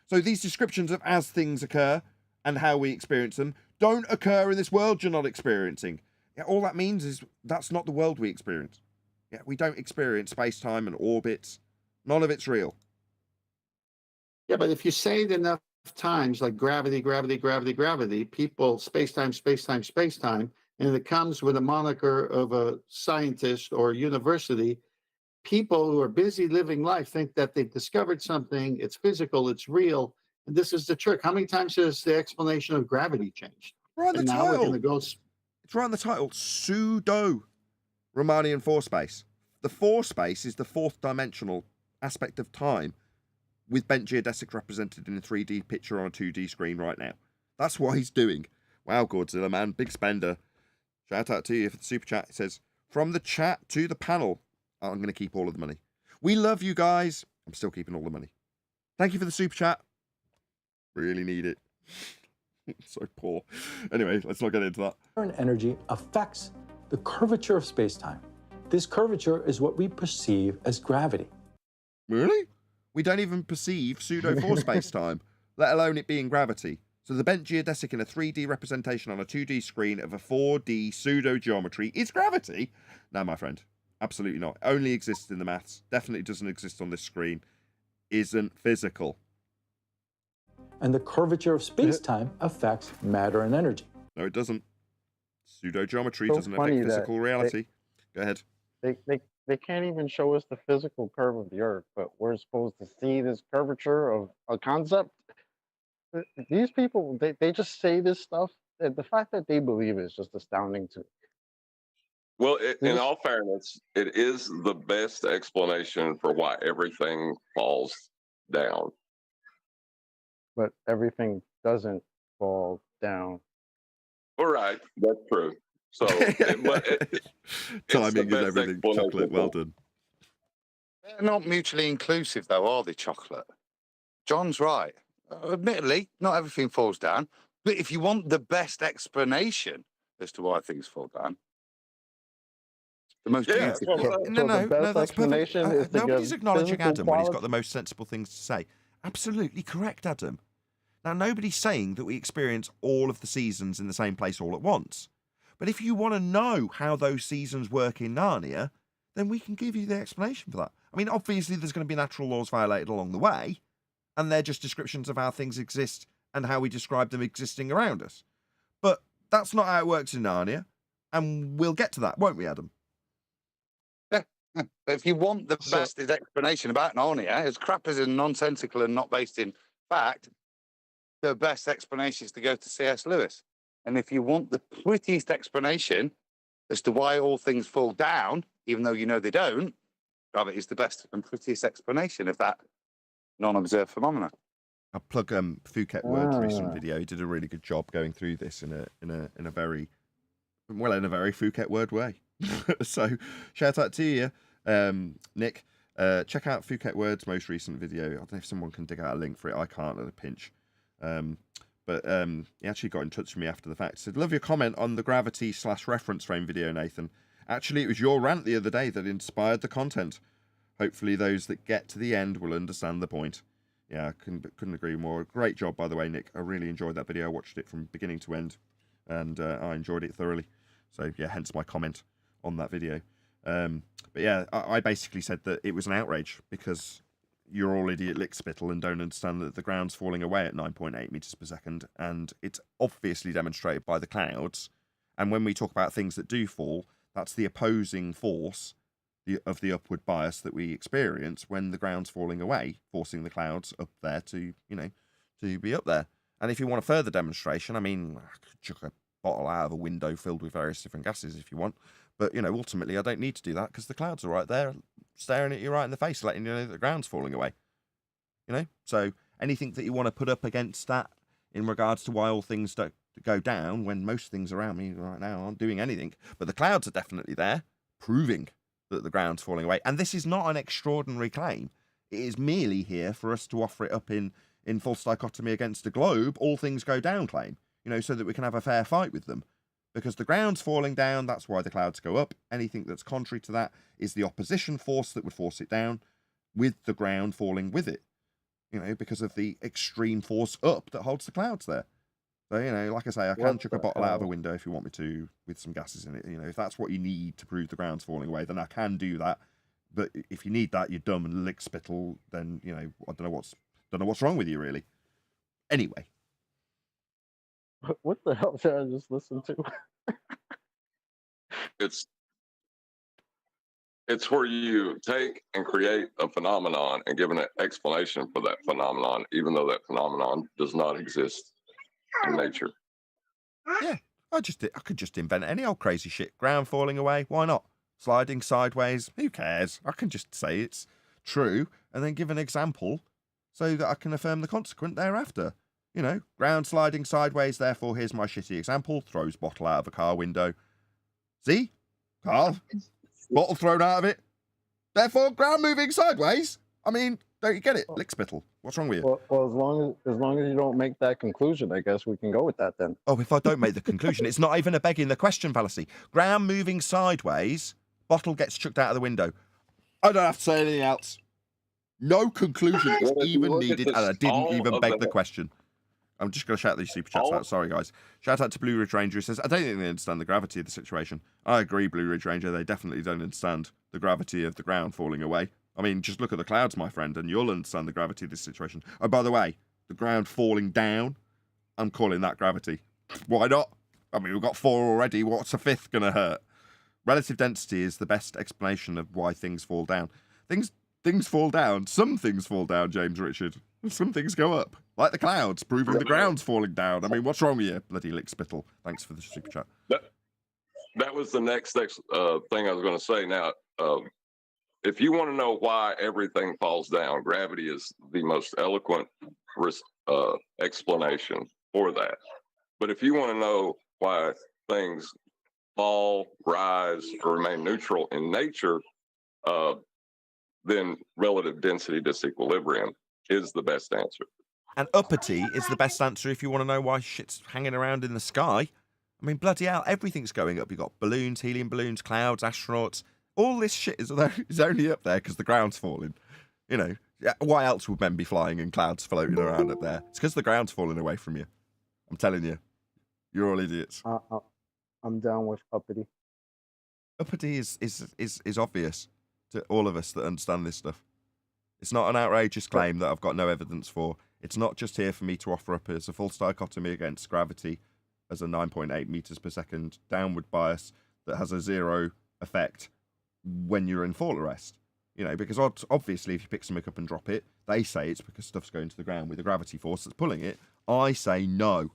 So these descriptions of as things occur and how we experience them don't occur in this world you're not experiencing. Yeah, all that means is that's not the world we experience. Yeah, we don't experience space-time and orbits. None of it's real. Yeah, but if you say it enough times, like gravity, gravity, gravity, gravity, people, space-time, space-time, space-time, and it comes with a moniker of a scientist or university, people who are busy living life think that they've discovered something, it's physical, it's real, and this is the trick. How many times has the explanation of gravity changed? Right on the And now we're title. going to go. It's right on the title. Pseudo-Riemannian four-space. The four-space is the fourth dimensional aspect of time with bent geodesics represented in a 3D picture on a 2D screen right now. That's what he's doing. Wow, Godzilla, man. Big spender. Shout out to you for the super chat. It says, from the chat to the panel. Oh, I'm going to keep all of the money. We love you guys. I'm still keeping all the money. Thank you for the super chat. Really need it. So poor. Anyway, let's not get into that. And energy affects the curvature of space-time. This curvature is what we perceive as gravity. Really? We don't even perceive pseudo-4 space-time, let alone it being gravity. So the bent geodesic in a 3D representation on a 2D screen of a 4D pseudo-geometry is gravity? No, my friend. Absolutely not. Only exists in the maths. Definitely doesn't exist on this screen. Isn't physical. And the curvature of space-time affects matter and energy. No, it doesn't. Pseudo-geometry So doesn't funny affect that physical reality. Go ahead. They can't even show us the physical curve of the Earth, but we're supposed to see this curvature of a concept. These people, they just say this stuff. The fact that they believe it is just astounding to me. Well, in all fairness, it is the best explanation for why everything falls down. But everything doesn't fall down. All right, that's true. So, timing is everything. Chocolate, well done. They're not mutually inclusive, though, are they, Chocolate? John's right. Admittedly, not everything falls down. But if you want the best explanation as to why things fall down, the most beautiful. No, that's perfect. Nobody's acknowledging Adam when he's quality. got the most sensible things to say. Absolutely correct, Adam. Now, nobody's saying that we experience all of the seasons in the same place all at once. But if you want to know how those seasons work in Narnia, then we can give you the explanation for that. I mean, obviously, there's going to be natural laws violated along the way, and they're just descriptions of how things exist and how we describe them existing around us. But that's not how it works in Narnia, and we'll get to that, won't we, Adam? But if you want the best explanation about Narnia, as crap as and nonsensical and not based in fact, the best explanation is to go to C.S. Lewis. And if you want the prettiest explanation as to why all things fall down, even though you know they don't, gravity is the best and prettiest explanation of that non-observed phenomena. I'll plug Phuket Word's recent video. He did a really good job going through this in a very Phuket Word way. So shout out to you, Nick. Check out Phuket Word's most recent video. I don't know if someone can dig out a link for it. I can't at a pinch. But he actually got in touch with me after the fact. He said, love your comment on the gravity/reference frame video, Nathan. Actually, it was your rant the other day that inspired the content. Hopefully those that get to the end will understand the point. Yeah, I couldn't agree more. Great job, by the way, Nick. I really enjoyed that video. I watched it from beginning to end, and I enjoyed it thoroughly. So, yeah, hence my comment. on that video. But yeah, I basically said that it was an outrage because you're all idiot lickspittle and don't understand that the ground's falling away at 9.8 meters per second, and it's obviously demonstrated by the clouds. And when we talk about things that do fall, that's the opposing force of the upward bias that we experience when the ground's falling away, forcing the clouds up there to, to be up there. And if you want a further demonstration, I mean, I could chuck a bottle out of a window filled with various different gases if you want. But, ultimately I don't need to do that because the clouds are right there staring at you right in the face, letting you know that the ground's falling away. So anything that you want to put up against that in regards to why all things don't go down when most things around me right now aren't doing anything. But the clouds are definitely there, proving that the ground's falling away. And this is not an extraordinary claim. It is merely here for us to offer it up in false dichotomy against the globe, all things go down claim, so that we can have a fair fight with them. Because the ground's falling down, that's why the clouds go up. Anything that's contrary to that is the opposition force that would force it down, with the ground falling with it, because of the extreme force up that holds the clouds there. So, like I say, I can chuck a bottle out of a window if you want me to, with some gases in it. If that's what you need to prove the ground's falling away, then I can do that. But if you need that, you're dumb and lickspittle, then, I don't know what's wrong with you, really. Anyway. What the hell did I just listen to? It's where you take and create a phenomenon and give an explanation for that phenomenon, even though that phenomenon does not exist in nature. Yeah, I could just invent any old crazy shit. Ground falling away, why not? Sliding sideways, who cares? I can just say it's true and then give an example so that I can affirm the consequent thereafter. Ground sliding sideways, therefore here's my shitty example. Throws bottle out of a car window. See? Carl? Bottle thrown out of it. Therefore, ground moving sideways. I mean, don't you get it? Lickspittle. What's wrong with you? Well, as long as you don't make that conclusion, I guess we can go with that then. Oh, if I don't make the conclusion, it's not even a begging the question fallacy. Ground moving sideways, bottle gets chucked out of the window. I don't have to say anything else. No conclusion is even needed, and I didn't even beg the question. I'm just going to shout these super chats out. Sorry, guys. Shout out to Blue Ridge Ranger, who says, I don't think they understand the gravity of the situation. I agree, Blue Ridge Ranger. They definitely don't understand the gravity of the ground falling away. I mean, just look at the clouds, my friend, and you'll understand the gravity of this situation. Oh, by the way, the ground falling down, I'm calling that gravity. Why not? I mean, we've got 4 already. What's a 5th going to hurt? Relative density is the best explanation of why things fall down. Things fall down. Some things fall down, James Richard. Some things go up. Like the clouds, proving the ground's falling down. I mean, what's wrong with you, bloody lickspittle? Thanks for the super chat. That was the next thing I was going to say. Now, if you want to know why everything falls down, gravity is the most eloquent explanation for that. But if you want to know why things fall, rise, or remain neutral in nature, then relative density disequilibrium is the best answer. And uppity is the best answer if you want to know why shit's hanging around in the sky. I mean, bloody hell, everything's going up. You've got balloons, helium balloons, clouds, astronauts. All this shit is only up there because the ground's falling. Why else would men be flying and clouds floating around up there? It's because the ground's falling away from you. I'm telling you. You're all idiots. I'm down with uppity. Uppity is obvious to all of us that understand this stuff. It's not an outrageous claim that I've got no evidence for. It's not just here for me to offer up as a false dichotomy against gravity as a 9.8 meters per second downward bias that has a 0 effect when you're in fall arrest. Because obviously if you pick something up and drop it, they say it's because stuff's going to the ground with a gravity force that's pulling it. I say no.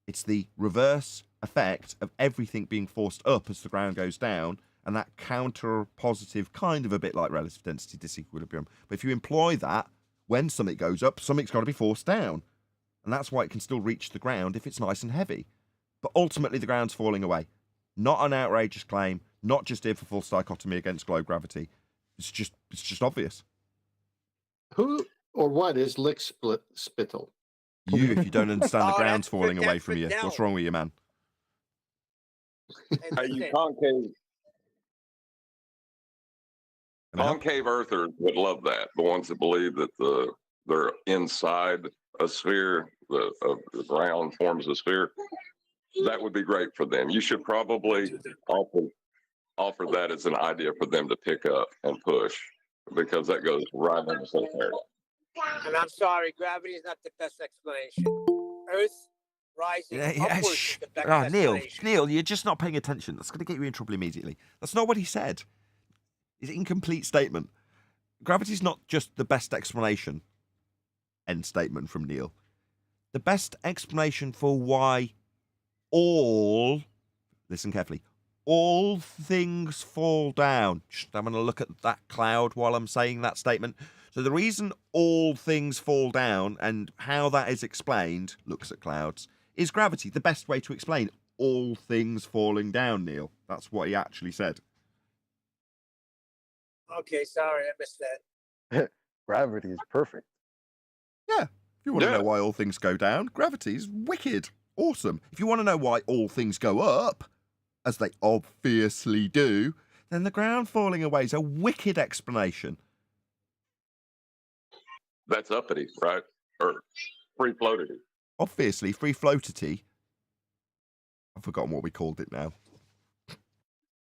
It's the reverse effect of everything being forced up as the ground goes down, and that counter positive, kind of a bit like relative density disequilibrium. But if you employ that, when something goes up, something's got to be forced down. And that's why it can still reach the ground if it's nice and heavy. But ultimately, the ground's falling away. Not an outrageous claim, not just here for false dichotomy against globe gravity. It's just obvious. Who or what is lickspittle? You, if you don't understand the Oh, ground's falling that's away for from you. now. What's wrong with you, man? You concave earthers would love that. The ones that believe that they're inside a sphere, the ground forms a sphere. That would be great for them. You should probably offer offer that as an idea for them to pick up and push, because that goes right in the same area. And I'm sorry, gravity is not the best explanation. Earth rising upwards is the best explanation. Neil, you're just not paying attention. That's going to get you in trouble immediately. That's not what he said. It's an incomplete statement. Gravity's not just the best explanation. End statement from Neil. The best explanation for why listen carefully, all things fall down. Just having a look at that cloud while I'm saying that statement. So the reason all things fall down and how that is explained, looks at clouds, is gravity. The best way to explain all things falling down, Neil. That's what he actually said. Okay, sorry, I missed that. Gravity is perfect. Yeah. If you want to know why all things go down, gravity's wicked. Awesome. If you want to know why all things go up, as they obviously do, then the ground falling away is a wicked explanation. That's uppity, right? Or free floatity. Obviously, free floatity. I've forgotten what we called it now.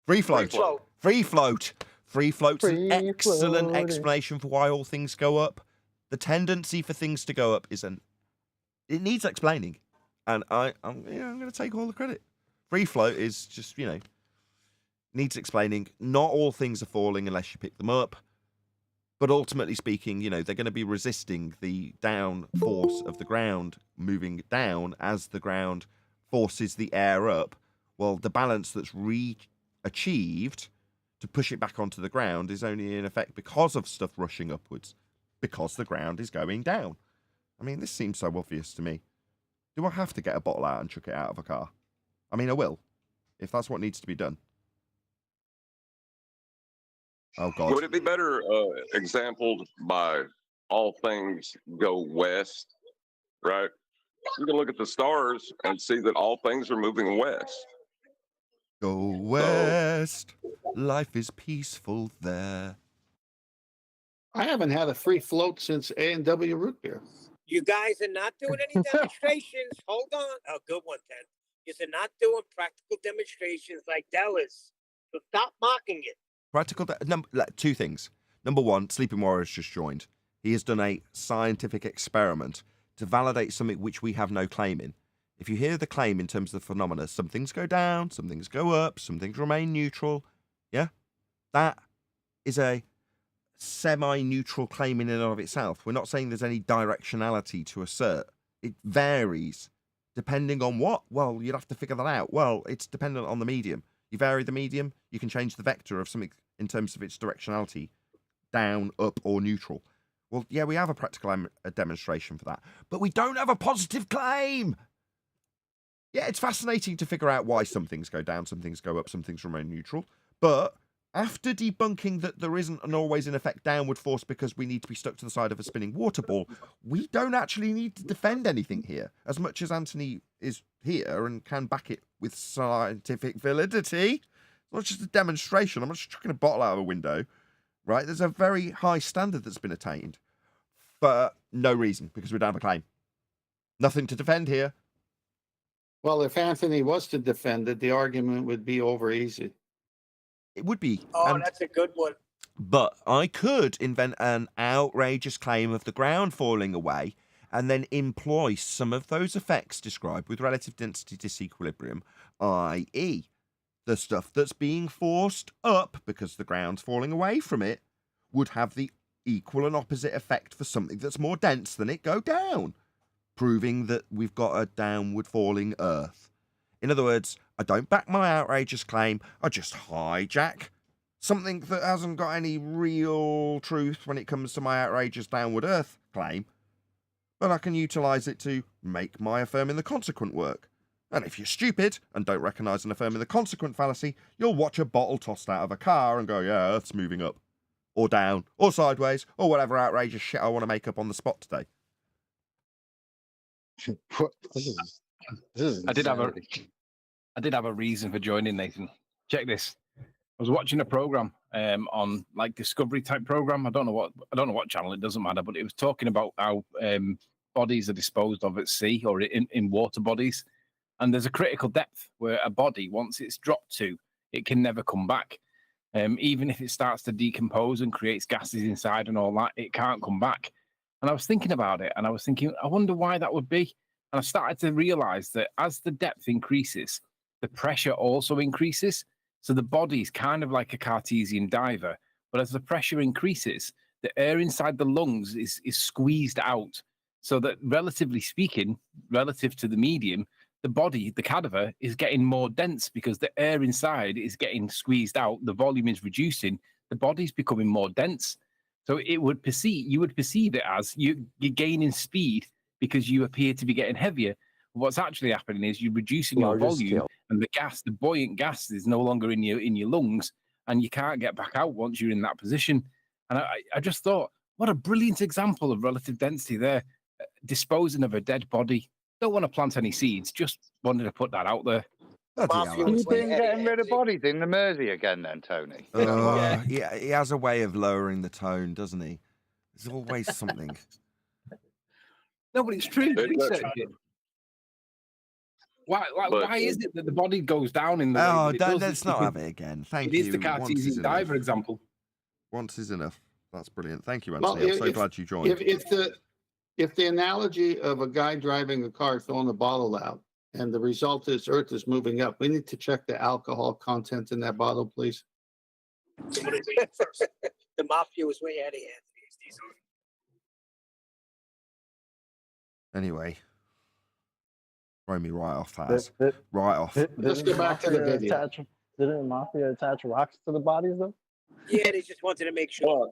Free float. Free float. Free float's an excellent explanation for why all things go up. The tendency for things to go up it needs explaining. And I'm going to take all the credit. Free float is just, needs explaining. Not all things are falling unless you pick them up. But ultimately speaking, they're going to be resisting the down force of the ground moving down as the ground forces the air up. Well, the balance that's achieved to push it back onto the ground is only in effect because of stuff rushing upwards, because the ground is going down. I mean, this seems so obvious to me. Do I have to get a bottle out and chuck it out of a car? I mean, I will, if that's what needs to be done. Oh, God. Would it be better exampled by all things go west, right? You can look at the stars and see that all things are moving west. Go west. Life is peaceful there. I haven't had a free float since A&W root beer. You guys are not doing any demonstrations. Hold on. Oh, good one, Ken. You're not doing practical demonstrations like Dallas. So stop mocking it. Two things. Number one, Sleeping Warrior's just joined. He has done a scientific experiment to validate something which we have no claim in. If you hear the claim in terms of the phenomena, some things go down, some things go up, some things remain neutral. Yeah? That is a semi-neutral claim in and of itself. We're not saying there's any directionality to assert. It varies. Depending on what? Well, you'd have to figure that out. Well, it's dependent on the medium. You vary the medium, you can change the vector of something in terms of its directionality, down, up, or neutral. Well, yeah, we have a practical demonstration for that, but we don't have a positive claim. Yeah, it's fascinating to figure out why some things go down, some things go up, some things remain neutral. But after debunking that there isn't an always in effect downward force because we need to be stuck to the side of a spinning water ball, we don't actually need to defend anything here. As much as Anthony is here and can back it with scientific validity, it's not just a demonstration. I'm not just chucking a bottle out of a window, right? There's a very high standard that's been attained for no reason, because we don't have a claim. Nothing to defend here. Well, if Anthony was to defend it, the argument would be over easy. It would be. Oh, that's a good one. But I could invent an outrageous claim of the ground falling away and then employ some of those effects described with relative density disequilibrium, i.e. the stuff that's being forced up because the ground's falling away from it would have the equal and opposite effect for something that's more dense than it go down, proving that we've got a downward falling Earth. In other words, I don't back my outrageous claim, I just hijack something that hasn't got any real truth when it comes to my outrageous downward Earth claim, but I can utilise it to make my affirming the consequent work. And if you're stupid and don't recognise an affirming the consequent fallacy, you'll watch a bottle tossed out of a car and go, yeah, Earth's moving up, or down, or sideways, or whatever outrageous shit I want to make up on the spot today. This is I did have a reason for joining, Nathan. Check this. I was watching a program on like Discovery type program. I don't know what channel, it doesn't matter, but it was talking about how bodies are disposed of at sea or in water bodies. And there's a critical depth where a body, once it's dropped to, it can never come back. Even if it starts to decompose and creates gases inside and all that, it can't come back. And I was thinking about it, and I was thinking, I wonder why that would be. And I started to realize that as the depth increases, the pressure also increases. So the body is kind of like a Cartesian diver, but as the pressure increases, the air inside the lungs is squeezed out. So that relatively speaking, relative to the medium, the body, the cadaver, is getting more dense because the air inside is getting squeezed out. The volume is reducing. The body's becoming more dense. So you would perceive it as you're gaining speed because you appear to be getting heavier. What's actually happening is you're reducing your volume, and the gas, the buoyant gas, is no longer in your lungs, and you can't get back out once you're in that position. And I just thought, what a brilliant example of relative density there, disposing of a dead body. Don't want to plant any seeds, just wanted to put that out there. You've been getting rid of bodies in the Mersey again then, Tony? Yeah, he has a way of lowering the tone, doesn't he? There's always something. No, but it's true. Research it. Why is it that the body goes down in the way that it does? Let's not have it again. Thank you. It is the Cartesian diver example. Once is enough. That's brilliant. Thank you, Anthony. I'm so glad you joined. If the analogy of a guy driving a car throwing a bottle out, and the result is Earth is moving up, we need to check the alcohol content in that bottle, please. The mafia was way ahead of hand. Anyway, throw me right off, Faz. Right off. Let's go back to the video. Didn't the mafia attach rocks to the bodies, though? Yeah, they just wanted to make sure.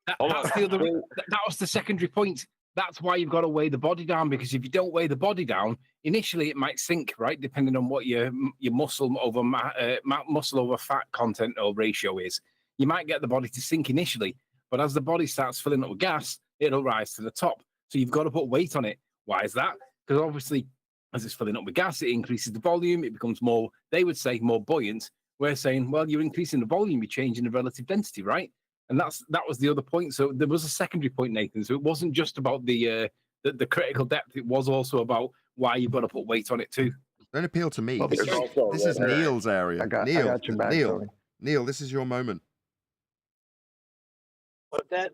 That was the secondary point. That's why you've got to weigh the body down, because if you don't weigh the body down, initially it might sink, right? Depending on what your muscle over fat content or ratio is. You might get the body to sink initially, but as the body starts filling up with gas, it'll rise to the top. So you've got to put weight on it. Why is that? Because obviously, as it's filling up with gas, it increases the volume. It becomes more, they would say, more buoyant. We're saying, well, you're increasing the volume, you're changing the relative density, right? And that was the other point. So there was a secondary point, Nathan. So it wasn't just about the critical depth. It was also about why you've got to put weight on it too. Don't appeal to me. This is Neil's area. Neil, this is your moment. What's that?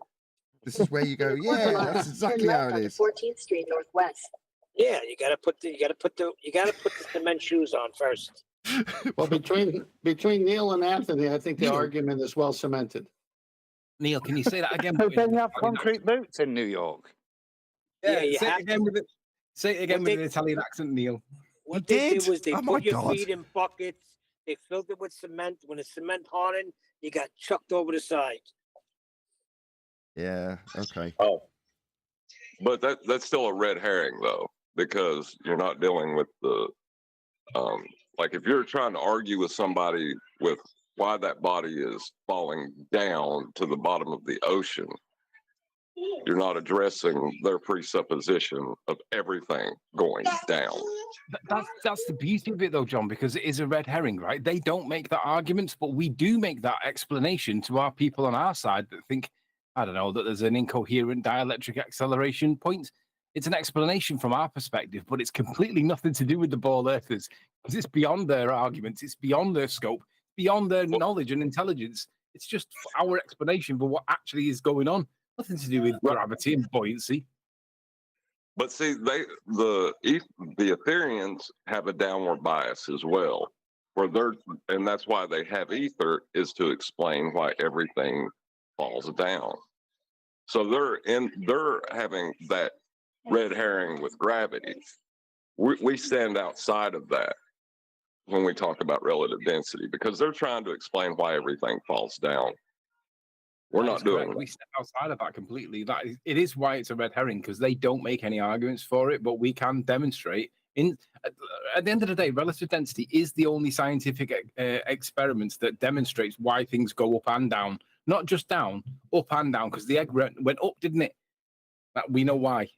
This is where you go. Yeah, that's exactly how it is. 14th Street Northwest. Yeah, you gotta put the cement shoes on first. Well, between Neil and Anthony, I think the argument is well cemented. Neil, can you say that again? They have concrete boots in New York. Yeah, you say have it again with it. Say it again with an Italian accent, Neil. What they did was they put your feet in buckets. They filled it with cement. When the cement hardened, you got chucked over the side. Yeah. Okay. Oh, but that's still a red herring though, because you're not dealing with the like if you're trying to argue with somebody with why that body is falling down to the bottom of the ocean, you're not addressing their presupposition of everything going down. That's the beauty of it though, John, because it is a red herring, right? They don't make that argument, but we do make that explanation to our people on our side that think, I don't know, that there's an incoherent dielectric acceleration point. It's an explanation from our perspective, but it's completely nothing to do with the ball earthers, because it's beyond their arguments, it's beyond their scope, beyond their knowledge and intelligence. It's just our explanation for what actually is going on. Nothing to do with gravity and buoyancy. But see, the Ethereans have a downward bias as well, and that's why they have ether, is to explain why everything falls down. So they're having that red herring with gravity. We stand outside of that when we talk about relative density, because they're trying to explain why everything falls down. We're not doing that. We step outside of that completely. It is why it's a red herring, because they don't make any arguments for it, but we can demonstrate. At the end of the day, relative density is the only scientific experiment that demonstrates why things go up and down. Not just down, up and down, because the egg went up, didn't it? We know why.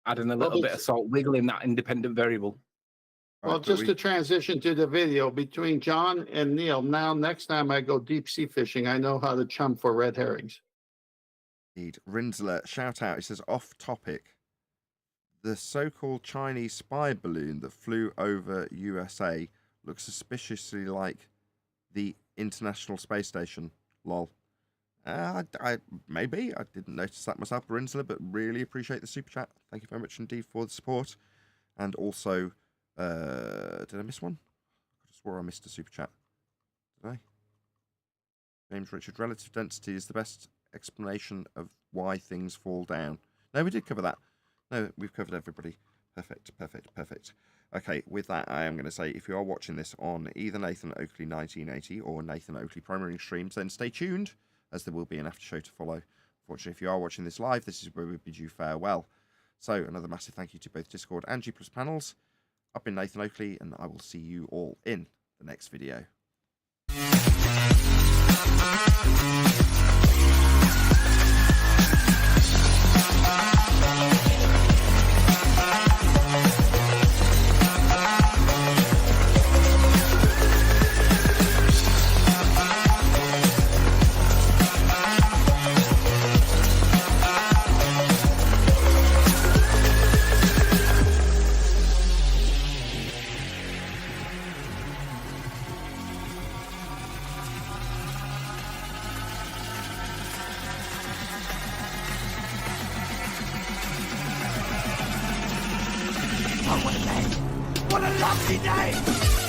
Adding a little bit of salt, wiggling that independent variable. Well, just to transition to the video between John and Neil. Now, next time I go deep sea fishing, I know how to chum for red herrings. Indeed. Rinsler, shout out. He says, off topic. The so-called Chinese spy balloon that flew over USA looks suspiciously like the International Space Station. Lol. Maybe. I didn't notice that myself, Brinsler, but really appreciate the super chat. Thank you very much indeed for the support. And also, did I miss one? I swore I missed a super chat. Did I? James Richard, relative density is the best explanation of why things fall down. No, we did cover that. No, we've covered everybody. Perfect, perfect, perfect. Okay, with that, I am going to say, if you are watching this on either Nathan Oakley 1980 or Nathan Oakley Primary Streams, then stay tuned, as there will be an after show to follow. Fortunately, if you are watching this live, this is where we bid you farewell. So, another massive thank you to both Discord and G+ panels. I've been Nathan Oakley, and I will see you all in the next video. What a lovely day!